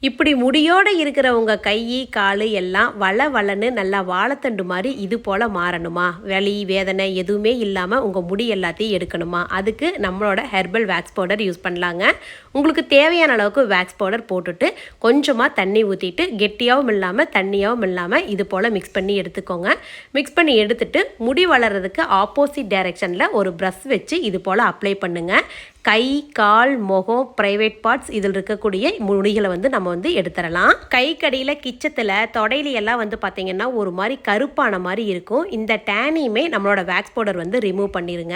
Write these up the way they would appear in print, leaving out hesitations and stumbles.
இப்படி முடியோடு இருக்கிற உங்கள் கை கால் எல்லாம் வளன்னு நல்லா வாழைத்தண்டு மாதிரி இது போல் மாறணுமா? வலி வேதனை எதுவுமே இல்லாமல் உங்கள் முடி எல்லாத்தையும் எடுக்கணுமா? அதுக்கு நம்மளோட ஹெர்பல் வேக்ஸ் பவுடர் யூஸ் பண்ணலாங்க. உங்களுக்கு தேவையான அளவுக்கு வேக்ஸ் பவுடர் போட்டுட்டு கொஞ்சமாக தண்ணி ஊற்றிட்டு கெட்டியாகவும் இல்லாமல் தண்ணியாகவும் இல்லாமல் இது போல் மிக்ஸ் பண்ணி எடுத்துக்கோங்க. மிக்ஸ் பண்ணி எடுத்துட்டு முடி வளர்கிறதுக்கு ஆப்போசிட் டைரெக்ஷனில் ஒரு ப்ரஷ் வச்சு இது போல் அப்ளை பண்ணுங்கள். கை கால் முகம் ப்ரைவேட் பார்ட்ஸ் இதில் இருக்கக்கூடிய முடிகளை நம்ம எடுத்துடலாம். கை கடியில் கிச்சத்தில் தொடையில எல்லாம் பார்த்தீங்கன்னா ஒரு மாதிரி கருப்பான மாதிரி இருக்கும். இந்த டேனையுமே நம்மளோட வேக்ஸ் பவுடர் ரிமூவ் பண்ணிடுங்க.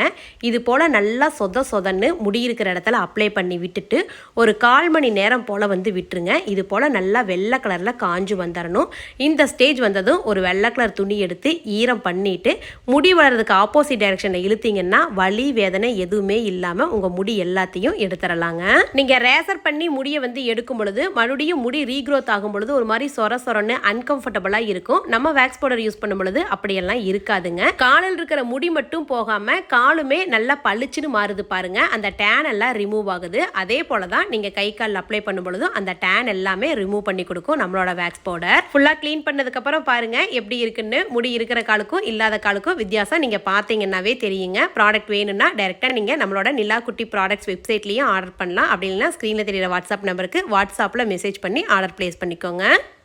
இது போல் நல்லா சொதன்னு முடி இருக்கிற இடத்துல அப்ளை பண்ணி விட்டுட்டு ஒரு 1/4 மணி நேரம் போல் விட்டுருங்க. இது போல் நல்லா வெள்ளை கலரில் காஞ்சு வந்துடணும். இந்த ஸ்டேஜ் வந்ததும் ஒரு வெள்ளை கலர் துணி எடுத்து ஈரம் பண்ணிவிட்டு முடி வளர்றதுக்கு ஆப்போசிட் டைரெக்ஷனில் இழுத்தீங்கன்னா வலி வேதனை எதுவுமே இல்லாமல் உங்கள் முடி எல்லாத்தையும் எடுத்துடலாங்க. நீங்க ரேசர் பண்ணி முடியை எடுக்கும் பொழுது மறுபடியும் முடி ரீக்ரோத் ஆகும் பொழுது ஒரு மாதிரி சொரன்னு அன்கம்ஃபர்டபுளா இருக்கும். நம்ம வேக்ஸ் பவுடர் யூஸ் பண்ணும் பொழுது அப்படியெல்லாம் இருக்காதுங்க. காலில் இருக்கிற முடி மட்டும் போகாம காலுமே நல்லா பளிச்சுன்னு மாறுது பாருங்க. அந்த டேன் எல்லாம் ரிமூவ் ஆகுது. அதே போலதான் நீங்க கை கால் அப்ளை பண்ணும் பொழுதும் அந்த டேன் எல்லாமே ரிமூவ் பண்ணி கொடுக்கும் நம்மளோட வேக்ஸ் பவுடர். ஃபுல்லா கிளீன் பண்ணதுக்கு அப்புறம் பாருங்க எப்படி இருக்குன்னு. முடி இருக்கிற காலுக்கும் இல்லாத காலுக்கும் வித்தியாசம் நீங்க பாத்தீங்கன்னாவே தெரியுங்க. ப்ராடக்ட் வேணும்னா டைரக்டா நீங்க நம்மளோட நிலா குட்டி ப்ராடக்ட்ஸ் வெப்சைட்லேயும் ஆர்டர் பண்ணலாம். அப்படி இல்லைன்னா ஸ்க்ரீனில் தெரியுற வாட்ஸ்அப் நம்பருக்கு வாட்ஸ்அப்பில் மெசேஜ் பண்ணி ஆர்டர் ப்ளேஸ் பண்ணிக்கோங்க.